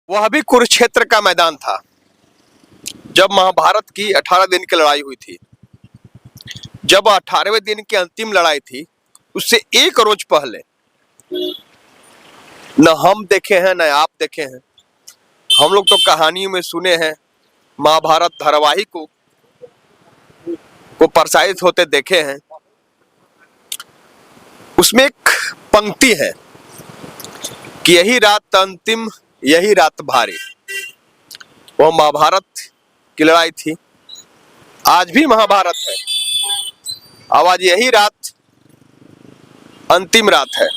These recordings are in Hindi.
वह भी कुरुक्षेत्र का मैदान था जब महाभारत की 18 दिन की लड़ाई हुई थी। जब 18वें दिन की अंतिम लड़ाई थी, उससे एक रोज पहले न हम देखे हैं न आप देखे हैं। हम लोग तो कहानियों में सुने हैं, महाभारत धारावाहिक को प्रसारित होते देखे हैं। उसमें एक पंक्ति है कि यही रात अंतिम, यही रात भारी। वो महाभारत की लड़ाई थी। आज भी महाभारत है। अब आज यही रात अंतिम रात है।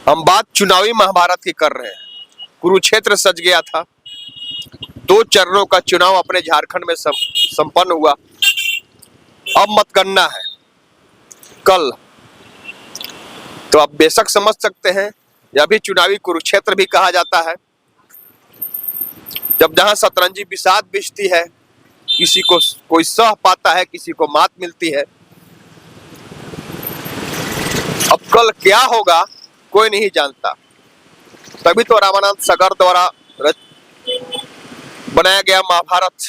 हम बात चुनावी महाभारत की कर रहे हैं। कुरुक्षेत्र सज गया था। 2 चरणों का चुनाव अपने झारखंड में संपन्न हुआ। अब मतगणना है कल। तो आप बेशक समझ सकते हैं, यह भी चुनावी कुरुक्षेत्र भी कहा जाता है। जब जहां शतरंजी बिसात बिछती है, किसी को कोई सह पाता है, किसी को मात मिलती है। अब कल क्या होगा कोई नहीं जानता। तभी तो रामानंद सागर द्वारा बनाया गया महाभारत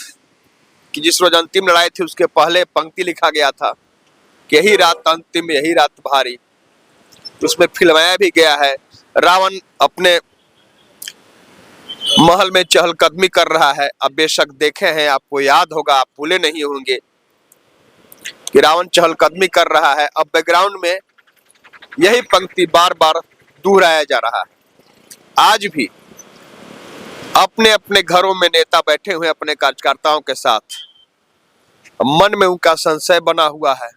कि जिस रोज अंतिम लड़ाई थी उसके पहले पंक्ति लिखा गया था कि यही रात अंतिम, यही रात भारी। उसमें फिल्माया भी गया है। रावण अपने महल में चहलकदमी कर रहा है। अब बेशक देखे हैं, आपको याद होगा, आप भूले नहीं होंगे कि रावण चहलकदमी कर रहा है। अब बैकग्राउंड में यही पंक्ति बार बार दोहराया जा रहा है। आज भी अपने अपने घरों में नेता बैठे हुए अपने कार्यकर्ताओं के साथ, मन में उनका संशय बना हुआ है।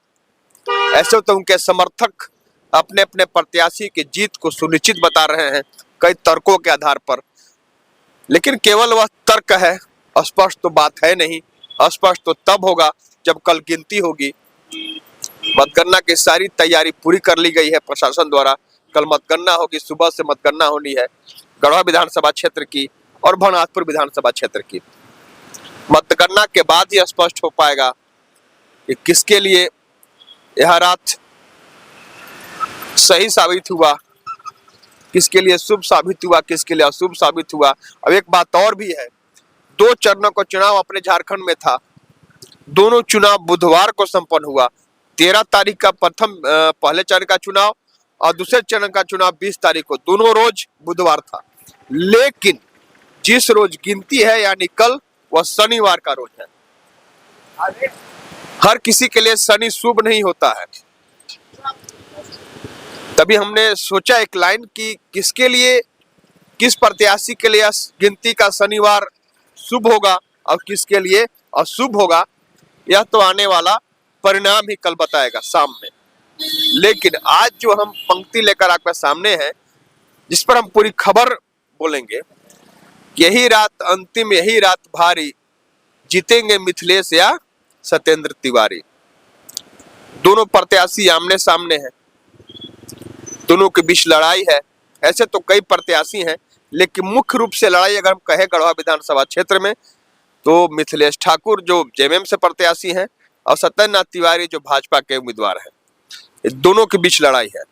ऐसे तो उनके समर्थक अपने अपने प्रत्याशी की जीत को सुनिश्चित बता रहे हैं कई तर्कों के आधार पर, लेकिन केवल वह तर्क है, स्पष्ट तो बात है नहीं। स्पष्ट तो तब होगा जब कल गिनती होगी। मतगणना की सारी तैयारी पूरी कर ली गई है प्रशासन द्वारा। कल मतगणना होगी, सुबह से मतगणना होनी है गढ़वा विधानसभा क्षेत्र की और भवनाथपुर विधानसभा क्षेत्र की। मतगणना के बाद ही स्पष्ट हो पाएगा कि किसके लिए यह रात सही साबित हुआ, किसके लिए शुभ साबित हुआ, किसके लिए अशुभ साबित हुआ। अब एक बात और भी है, 2 चरणों का चुनाव अपने झारखंड में था। दोनों चुनाव बुधवार को संपन्न हुआ। 13 तारीख का पहले चरण का चुनाव और दूसरे चरण का चुनाव 20 तारीख को। दोनों रोज बुधवार था। लेकिन जिस रोज गिनती है यानी कल, वह शनिवार का रोज है। हर किसी के लिए शनि शुभ नहीं होता है। तभी हमने सोचा एक लाइन कि किसके लिए, किस प्रत्याशी के लिए गिनती का शनिवार शुभ होगा और किसके लिए अशुभ होगा, यह तो आने वाला परिणाम ही कल बताएगा शाम में। लेकिन आज जो हम पंक्ति लेकर आपके सामने हैं, जिस पर हम पूरी खबर बोलेंगे, यही रात अंतिम, यही रात भारी, जीतेंगे मिथिलेश या सत्येंद्र तिवारी। दोनों प्रत्याशी आमने सामने हैं। दोनों के बीच लड़ाई है। ऐसे तो कई प्रत्याशी हैं, लेकिन मुख्य रूप से लड़ाई अगर हम कहें गढ़वा विधानसभा क्षेत्र में, तो मिथिलेश ठाकुर जो जेएमएम से प्रत्याशी हैं और सत्येंद्र तिवारी जो भाजपा के उम्मीदवार हैं। दोनों के बीच लड़ाई है।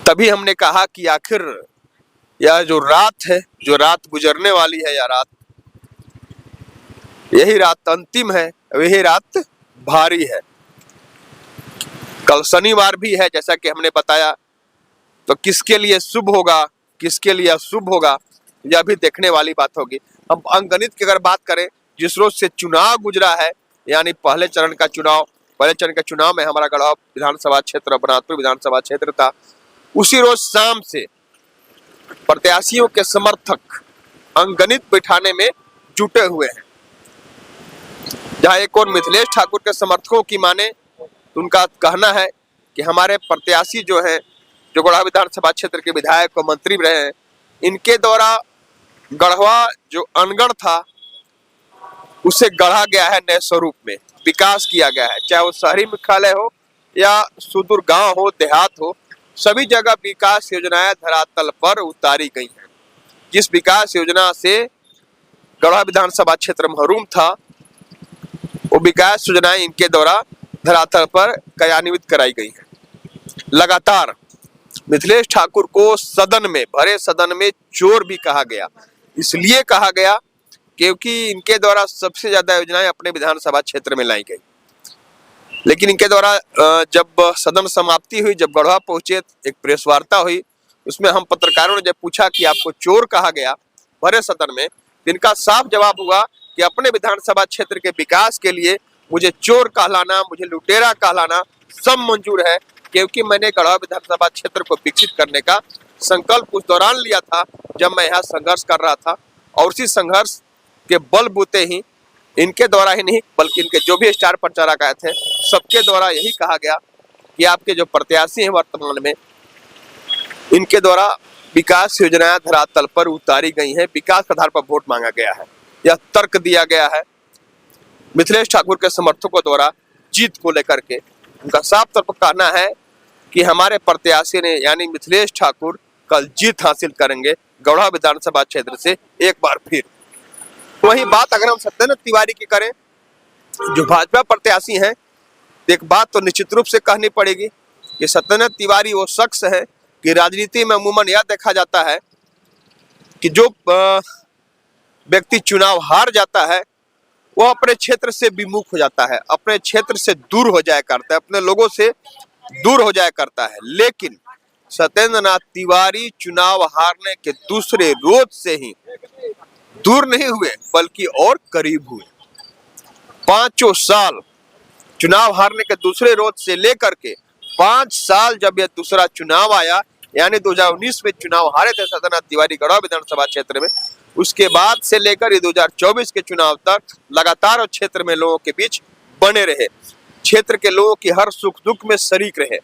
तभी हमने कहा कि आखिर यह जो रात है, जो रात गुजरने वाली है, यह रात, यही रात अंतिम है, यही रात भारी है। कल शनिवार भी है जैसा कि हमने बताया। तो किसके लिए शुभ होगा, किसके लिए अशुभ होगा, यह भी देखने वाली बात होगी। हम अंकगणित की अगर बात करें, जिस रोज से चुनाव गुजरा है, यानी पहले चरण का चुनाव में हमारा गढ़वा विधानसभा क्षेत्र, भवनाथपुर विधानसभा क्षेत्र था, उसी रोज शाम से प्रत्याशियों के समर्थक अंकगणित बिठाने में जुटे हुए हैं। जहां एक और मिथिलेश ठाकुर के समर्थकों की माने, उनका कहना है कि हमारे प्रत्याशी जो हैं, जो गढ़वा विधानसभा क्षेत्र के विधायक और मंत्री रहे हैं, इनके द्वारा गढ़वा जो अनगढ़ था उसे गढ़ा गया है, नए स्वरूप में विकास किया गया है। चाहे वो शहरी मुख्यालय हो या सुदूर गांव हो, देहात हो, सभी जगह विकास योजनाएं धरातल पर उतारी गई हैं। जिस विकास योजना से गढ़वा विधानसभा क्षेत्र महरूम था, वो विकास योजनाएं इनके द्वारा धरातल पर कार्यान्वित कराई गई हैं। लगातार मिथिलेश ठाकुर को सदन में, भरे सदन में चोर भी कहा गया। इसलिए कहा गया क्योंकि इनके द्वारा सबसे ज्यादा योजनाएं अपने विधानसभा क्षेत्र में लाई गई। लेकिन इनके द्वारा जब सदन समाप्ति हुई, जब गढ़वा पहुंचे, एक प्रेस वार्ता हुई, उसमें हम पत्रकारों ने जब पूछा कि आपको चोर कहा गया भरे सदन में, इनका साफ जवाब हुआ कि अपने विधानसभा क्षेत्र के विकास के लिए मुझे चोर कहलाना, मुझे लुटेरा कहलाना सब मंजूर है, क्योंकि मैंने गढ़वा विधानसभा क्षेत्र को विकसित करने का संकल्प उस दौरान लिया था जब मैं यहाँ संघर्ष कर रहा था। और उसी संघर्ष के बलबूते ही, इनके द्वारा ही नहीं बल्कि इनके जो भी स्टार प्रचारक आए थे, सबके द्वारा यही कहा गया कि आपके जो प्रत्याशी हैं वर्तमान में, इनके द्वारा विकास योजनाएं धरातल पर उतारी गई हैं, विकास के आधार पर वोट मांगा गया है, यह तर्क दिया गया है। मिथिलेश ठाकुर के समर्थकों द्वारा जीत को लेकर के उनका साफ तौर पर कहना है कि हमारे प्रत्याशी ने यानी मिथिलेश ठाकुर कल जीत हासिल करेंगे गढ़वा विधानसभा क्षेत्र से एक बार फिर। वही बात अगर हम सत्येंद्र तिवारी की करें, जो भाजपा प्रत्याशी हैं, एक बात तो निश्चित रूप से कहनी पड़ेगी कि सत्येंद्र तिवारी वो शख्स है कि राजनीति में अमूमन यह देखा जाता है कि जो व्यक्ति चुनाव हार जाता है वो अपने क्षेत्र से विमुख हो जाता है, अपने क्षेत्र से दूर हो जाया करता है, अपने लोगों से दूर हो जाया करता है। लेकिन सत्येंद्र नाथ तिवारी चुनाव हारने के दूसरे रोज से ही दूर नहीं हुए बल्कि और करीब हुए। 5 साल चुनाव हारने के दूसरे रोज से लेकर के 5 साल जब यह दूसरा चुनाव आया, यानी 2019 में चुनाव हारे थे सत्येंद्र नाथ तिवारी गढ़वा विधानसभा क्षेत्र में, उसके बाद से लेकर ये 2024 के चुनाव तक लगातार क्षेत्र में लोगों के बीच बने रहे, क्षेत्र के लोगों की हर सुख दुख में शरीक रहे,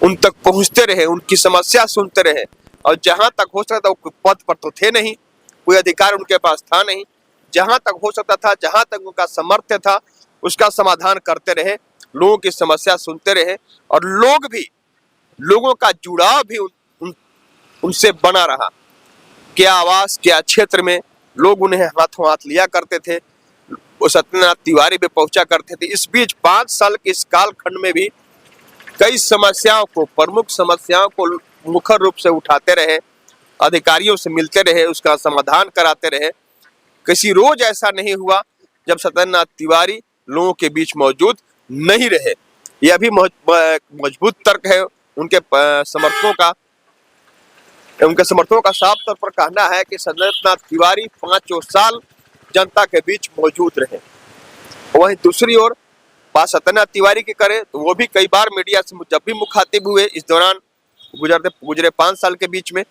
उन तक पहुंचते रहे, उनकी समस्या सुनते रहे। और जहां तक हो सकता था, पद पर तो थे नहीं, कोई अधिकार उनके पास था नहीं, जहां तक हो सकता था, जहां तक उनका सामर्थ्य था, उसका समाधान करते रहे, लोगों की समस्या सुनते रहे। और लोग भी, लोगों का जुड़ाव भी उनसे बना रहा। क्या आवास, क्या क्षेत्र में लोग उन्हें हाथों हाथ लिया करते थे, वो सत्येंद्र नाथ तिवारी पे पहुंचा करते थे। इस बीच 5 साल के इस कालखंड में भी कई समस्याओं को, प्रमुख समस्याओं को मुखर रूप से उठाते रहे, अधिकारियों से मिलते रहे, उसका समाधान कराते रहे। किसी रोज ऐसा नहीं हुआ जब सत्येंद्र नाथ तिवारी लोगों के बीच मौजूद नहीं रहे। यह भी मजबूत तर्क है उनके समर्थकों का। उनके समर्थकों का साफ तौर पर कहना है कि सत्येंद्र नाथ तिवारी 5 साल जनता के बीच मौजूद रहे। वहीं दूसरी ओर बात सत्येंद्र नाथ तिवारी की करें तो वो भी कई बार मीडिया से जब भी मुखातिब हुए इस दौरान गुजरे 5 साल के बीच में,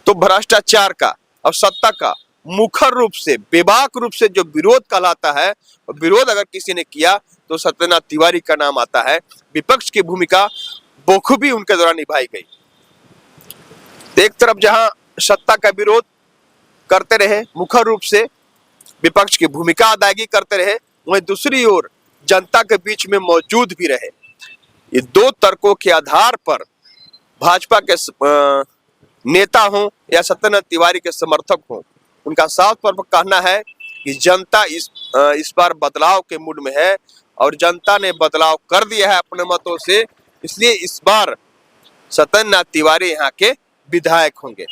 तो भ्रष्टाचार का और सत्ता का मुखर रूप से, बेबाक रूप से जो विरोध कहलाता है, विरोध अगर किसी ने किया तो सत्येंद्र नाथ तिवारी का नाम आता है। विपक्ष की भूमिका बखूबी उनके द्वारा निभाई गई। एक तरफ जहां सत्ता का विरोध करते रहे, मुखर रूप से विपक्ष की भूमिका अदायगी करते रहे, वहीं दूसरी ओर जनता के बीच में मौजूद भी रहे। ये 2 तर्कों के आधार पर भाजपा के नेता हों या सत्येंद्र नाथ तिवारी के समर्थक हों, उनका साफ तौर पर कहना है कि जनता इस बार बदलाव के मूड में है और जनता ने बदलाव कर दिया है अपने मतों से। इसलिए इस बार सत्येंद्र नाथ तिवारी यहाँ के विधायक होंगे।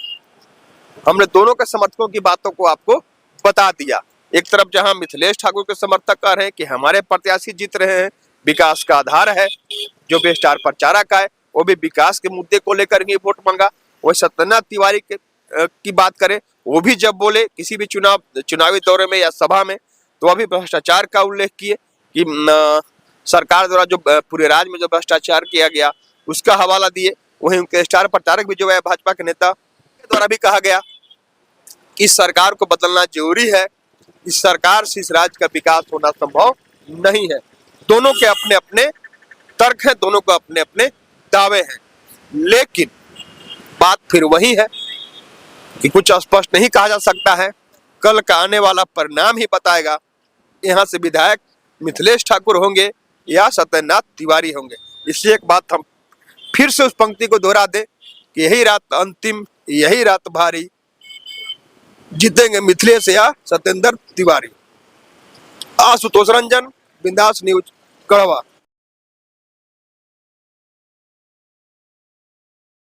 हमने दोनों के समर्थकों की बातों को आपको बता दिया। एक तरफ जहां मिथिलेश ठाकुर के समर्थक कह रहे हैं कि हमारे प्रत्याशी जीत रहे हैं, विकास का आधार है, जो भी स्टार प्रचारक है वो भी विकास के मुद्दे को लेकर ही वोट मांगा। वही सत्येंद्र नाथ तिवारी की बात करें, वो भी जब बोले किसी भी चुनावी दौरे में या सभा में, तो अभी भ्रष्टाचार का उल्लेख किए कि सरकार द्वारा जो पूरे राज्य में जो भ्रष्टाचार किया गया उसका हवाला दिए। वहीं उनके स्टार प्रचारक भी जो है भाजपा के नेता के द्वारा भी कहा गया कि सरकार को बदलना जरूरी है, इस सरकार से इस राज्य का विकास होना संभव नहीं है। दोनों के अपने अपने तर्क हैं, दोनों को अपने अपने दावे हैं, लेकिन बात फिर वही है कि कुछ स्पष्ट नहीं कहा जा सकता है। कल का आने वाला परिणाम ही बताएगा यहाँ से विधायक मिथिलेश ठाकुर होंगे या सत्येंद्र नाथ तिवारी होंगे। इसलिए एक बात हम फिर से उस पंक्ति को दोहरा दे कि यही रात अंतिम, यही रात भारी, जीतेंगे मिथिलेश या सत्येंद्र तिवारी। आशुतोष रंजन, बिंदास न्यूज, गढ़वा।